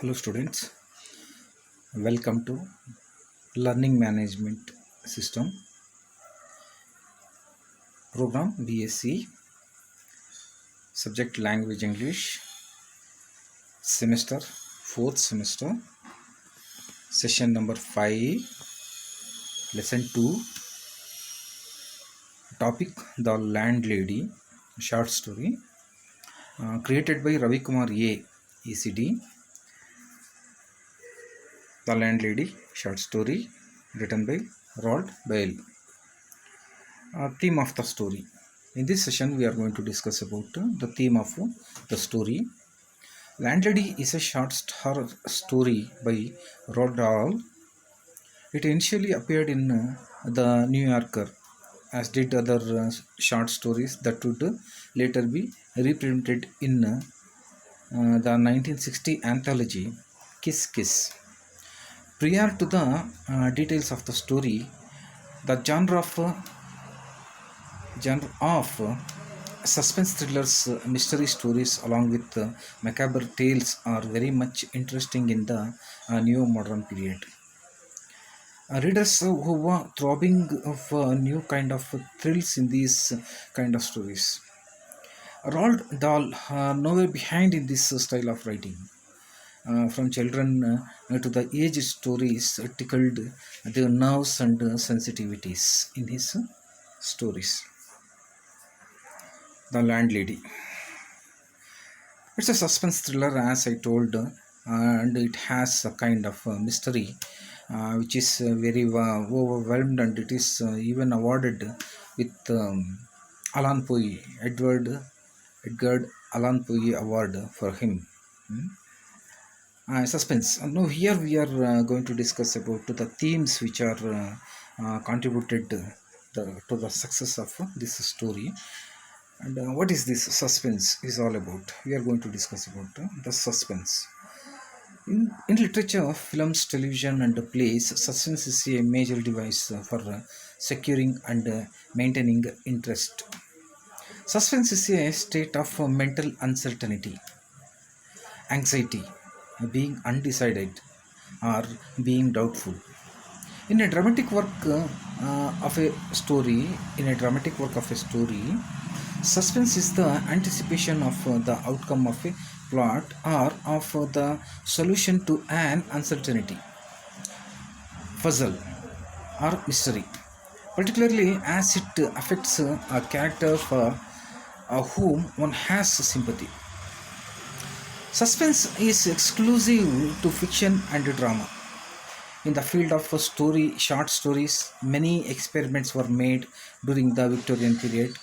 Hello students, welcome to Learning Management System program BSc, subject language English, semester 4th semester, session number 5, lesson 2, topic The Landlady, short story, created by Ravi Kumar A. ECD. The Landlady, short story, written by Roald Dahl. Theme of the story. In this session, we are going to discuss about the theme of the story. Landlady is a short story by Roald Dahl. It initially appeared in the New Yorker, as did other short stories that would later be reprinted in the 1960 anthology Kiss Kiss. Prior to the details of the story, the genre of suspense thrillers, mystery stories, along with macabre tales, are very much interesting in the neo modern period. Readers who were throbbing of new kind of thrills in these kind of stories. Roald Dahl, nowhere behind in this style of writing. From children to the age stories tickled their nerves and sensitivities in his stories. The Landlady. It's a suspense thriller, as I told, and it has a kind of mystery, which is very overwhelmed, and it is even awarded with Alan Poe, Edgar Allan Poe Award for him. Hmm? Suspense. Now, here we are going to discuss about the themes which are contributed to the success of this story. And what is this suspense is all about? We are going to discuss about the suspense. In literature, films, television, and plays, suspense is a major device for securing and maintaining interest. Suspense is a state of mental uncertainty, anxiety, being undecided, or being doubtful. In a dramatic work of a story, in a dramatic work of a story, suspense is the anticipation of the outcome of a plot or of the solution to an uncertainty, puzzle, or mystery, particularly as it affects a character for whom one has sympathy. Suspense is exclusive to fiction and drama. In the field of short stories, many experiments were made during the Victorian period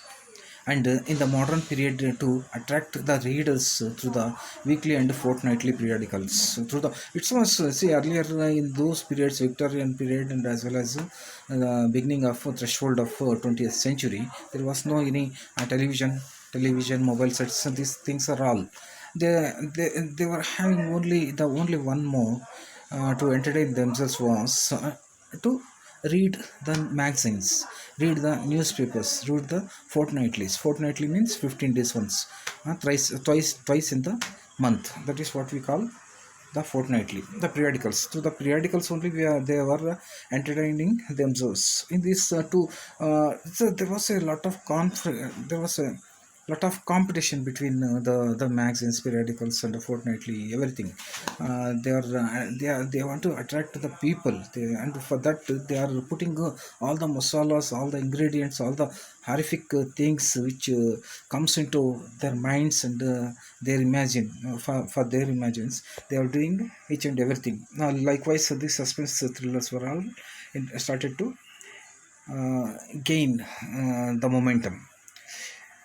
and in the modern period to attract the readers through the weekly and fortnightly periodicals. Through the it was see earlier in those periods, Victorian period and as well as the beginning of threshold of 20th century, there was no any television, mobile sets. These things are all. They were having only one more to entertain themselves was to read the magazines, read the newspapers, read the fortnightlies. Fortnightly means 15 days once, twice in the month. That is what we call the fortnightly. The periodicals. Through the periodicals only they were entertaining themselves. In this so there was a lot of there was a lot of competition between the magazines, periodicals, and the fortnightly everything. They want to attract the people, and for that they are putting all the masalas, all the ingredients, all the horrific things which comes into their minds, and their imagine for their imagines they are doing each and everything. Now likewise the suspense thrillers were all started to gain the momentum.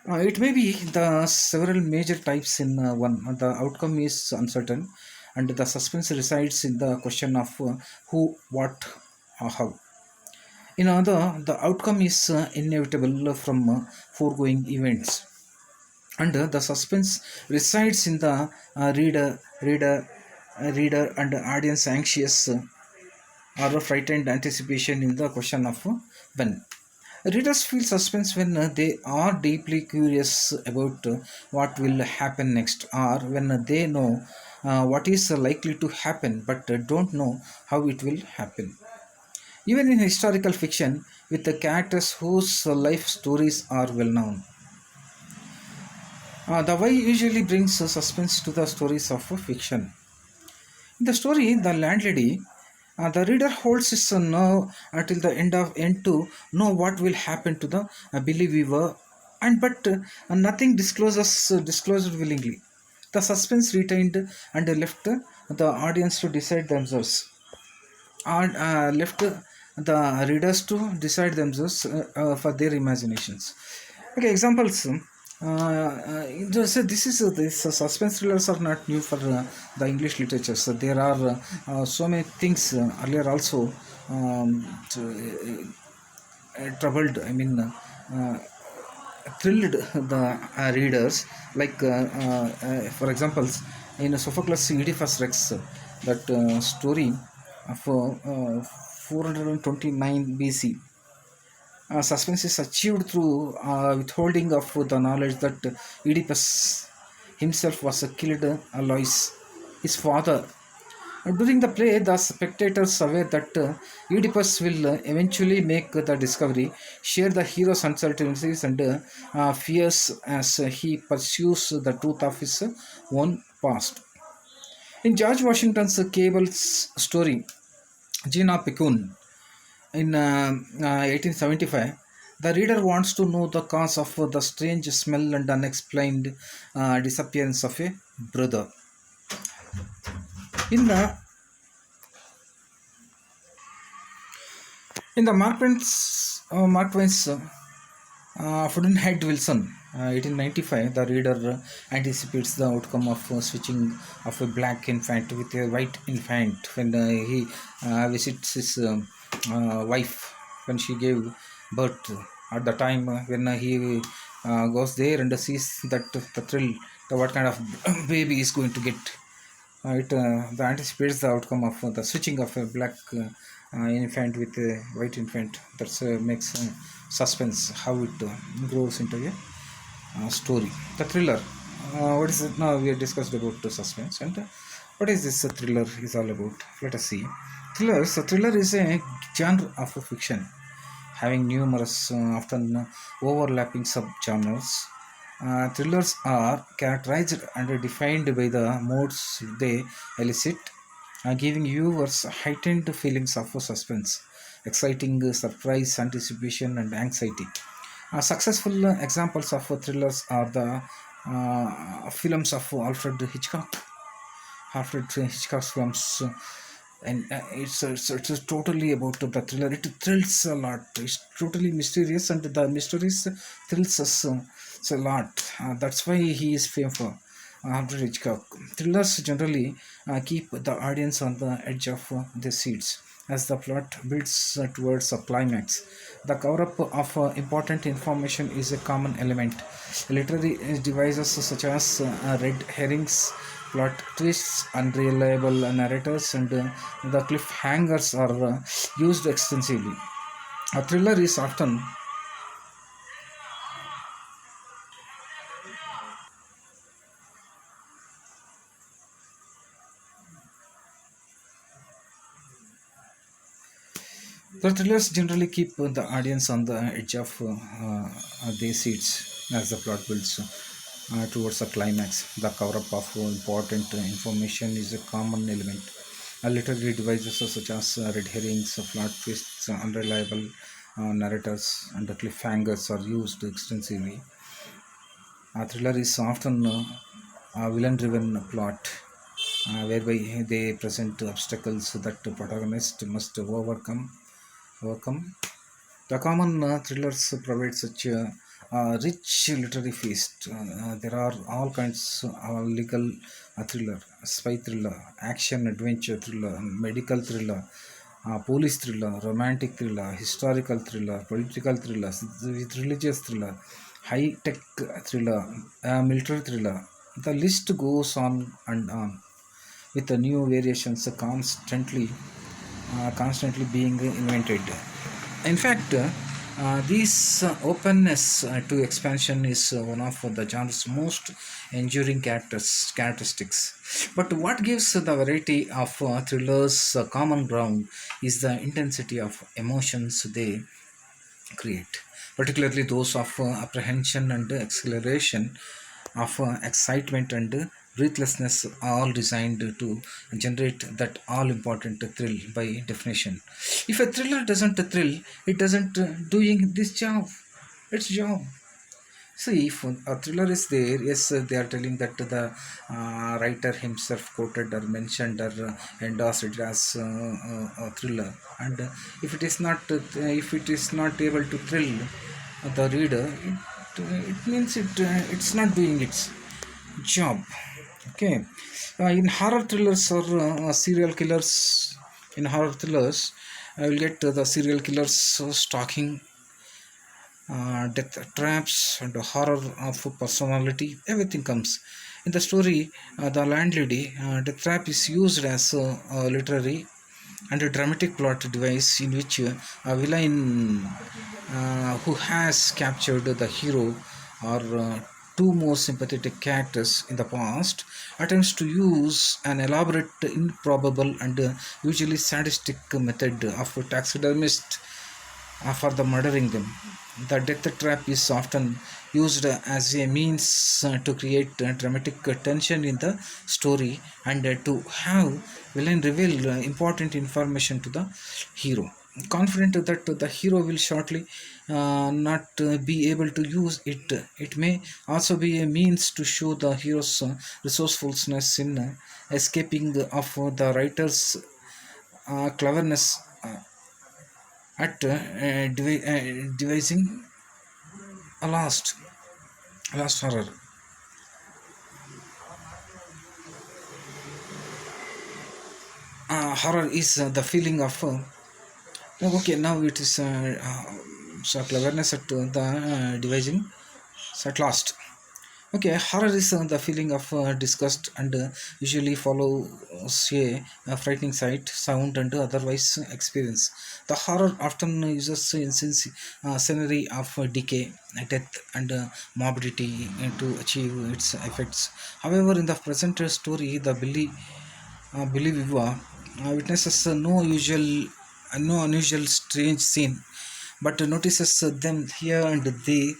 It may be the several major types in one. The outcome is uncertain, and the suspense resides in the question of who, what, or how. In other, the outcome is inevitable from foregoing events, and the suspense resides in the reader, and audience anxious or frightened anticipation in the question of when. Readers feel suspense when they are deeply curious about what will happen next, or when they know what is likely to happen, but don't know how it will happen. Even in historical fiction, with the characters whose life stories are well known, the why usually brings suspense to the stories of fiction. In the story, The Landlady, the reader holds his nerve until the end to know what will happen to the Billy Weaver, and but nothing disclosed willingly. The suspense retained and left the audience to decide themselves, and left the readers to decide themselves for their imaginations. Okay, examples. This suspense thrillers are not new for the English literature. So there are so many things earlier also troubled. Thrilled the readers. Like for example, in Sophocles' Oedipus Rex, that story of 429 BC. Suspense is achieved through withholding of the knowledge that Oedipus himself was killed Alois, his father. During the play, the spectators aware that Oedipus will eventually make the discovery, share the hero's uncertainties and fears as he pursues the truth of his own past. In George Washington's Cable's story, Gina Picun, in 1875, the reader wants to know the cause of the strange smell and unexplained disappearance of a brother. In the Mark Twain's Pudd'nhead Wilson, 1895, the reader anticipates the outcome of switching of a black infant with a white infant when he visits his wife when she gave birth. At the time when he goes there and sees that the thrill, the what kind of baby is going to get. It the anticipates the outcome of the switching of a black infant with a white infant. That makes suspense how it grows into a story. The thriller. What is it? Now we have discussed about the suspense and what is this thriller is all about. Let us see. Thrillers. A thriller is a genre of fiction having numerous, often overlapping subgenres. Thrillers are characterized and defined by the modes they elicit, giving viewers heightened feelings of suspense, exciting surprise, anticipation, and anxiety. Successful examples of thrillers are the films of Alfred Hitchcock's films, and it's totally about the thriller. It thrills a lot. It's totally mysterious, and the mysteries thrills us a lot. That's why he is famous for Alfred Hitchcock. Thrillers generally keep the audience on the edge of their seats as the plot builds towards a climax. The cover-up of important information is a common element. Literary devices such as red herrings, plot twists, unreliable narrators, and the cliffhangers are used extensively. A thriller is often the thrillers generally keep the audience on the edge of their seats as the plot builds towards a climax. The cover-up of important information is a common element. Literary devices such as red herrings, plot twists, unreliable narrators, and the cliffhangers are used extensively. A thriller is often a villain-driven plot whereby they present obstacles that the protagonist must overcome. The common thrillers provide such a rich literary feast. There are all kinds of legal thriller, spy thriller, action adventure thriller, medical thriller, police thriller, romantic thriller, historical thriller, political thriller, with religious thriller, high tech thriller, military thriller. The list goes on and on, with the new variations constantly being invented. In fact, This openness to expansion is one of the genre's most enduring characteristics. But what gives the variety of thrillers common ground is the intensity of emotions they create, particularly those of apprehension and acceleration, of excitement and breathlessness, all designed to generate that all important thrill by definition. If a thriller doesn't thrill, it doesn't doing this job, its job. See, if a thriller is there, yes, they are telling that the writer himself quoted or mentioned or endorsed it as a thriller, and if it is not, if it is not able to thrill the reader, it means it's not doing its job. Okay, in horror thrillers or serial killers, in horror thrillers, I will get the serial killers stalking, death traps and horror of personality, everything comes in the story. The landlady, death trap is used as a literary and a dramatic plot device in which a villain who has captured the hero or two more sympathetic characters in the past attempts to use an elaborate, improbable, and usually sadistic method of taxidermist for the murdering them. The death trap is often used as a means to create dramatic tension in the story and to have villain reveal important information to the hero. Confident that the hero will shortly not be able to use it, it may also be a means to show the hero's resourcefulness in escaping of the writer's cleverness at devising a last horror. Horror is the feeling of okay, now it is so cleverness at the devising so at last. Okay, horror is the feeling of disgust and usually follows a frightening sight, sound, and otherwise experience. The horror often uses scenery of decay, death, and morbidity to achieve its effects. However, in the present story, the believer witnesses no unusual strange scene, but notices them here and there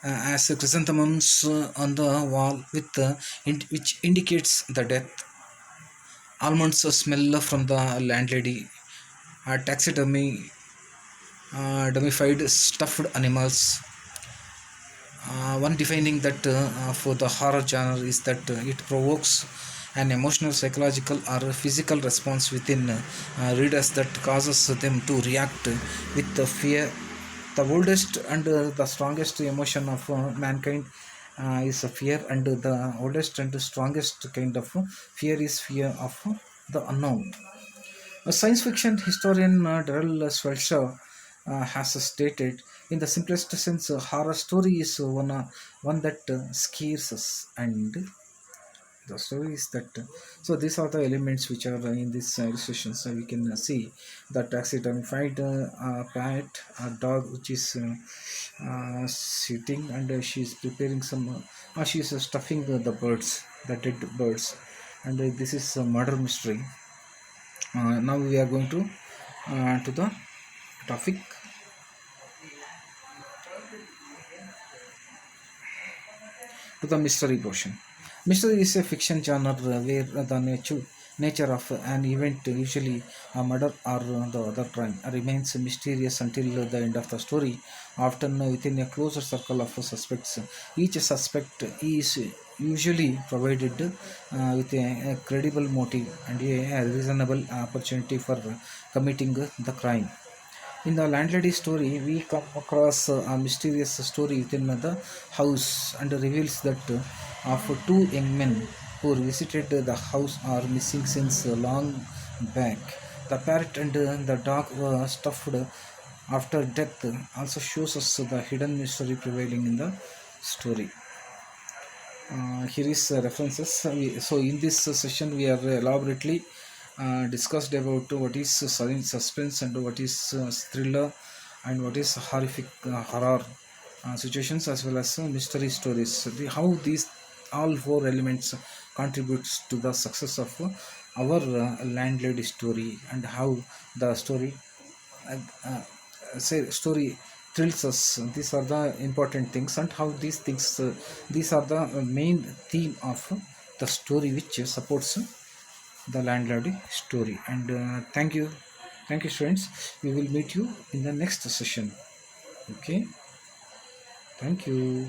as chrysanthemums on the wall which indicates the death. Almonds smell from the landlady. Taxidermy, dummified stuffed animals. One defining that for the horror genre is that it provokes an emotional, psychological, or physical response within readers that causes them to react with the fear. The oldest and the strongest emotion of mankind is fear, and the oldest and strongest kind of fear is fear of the unknown. A science fiction historian Darrell Schweitzer has stated, in the simplest sense, a horror story is one that scares us, and the story is that. So these are the elements which are in this illustration. So we can see that taxidermified parrot, a dog which is sitting, and she is preparing some. She is stuffing the birds, the dead birds, and this is a murder mystery. Now we are going to the topic, to the mystery portion. Mystery is a fiction genre where the nature of an event, usually a murder or the other crime, remains mysterious until the end of the story, often within a closer circle of suspects. Each suspect is usually provided with a credible motive and a reasonable opportunity for committing the crime. In the landlady story, we come across a mysterious story within the house and reveals that of two young men who visited the house are missing since long back. The parrot and the dog were stuffed after death also shows us the hidden mystery prevailing in the story. Here is references. So in this session, we have elaborately discussed about what is suspense and what is thriller and what is horrific horror situations, as well as mystery stories. How these all four elements contributes to the success of our landlady story, and how the story uh, uh, story thrills us. These are the important things, and how these are the main theme of the story which supports the landlady story. And thank you students. We will meet you in the next session. Okay, thank you.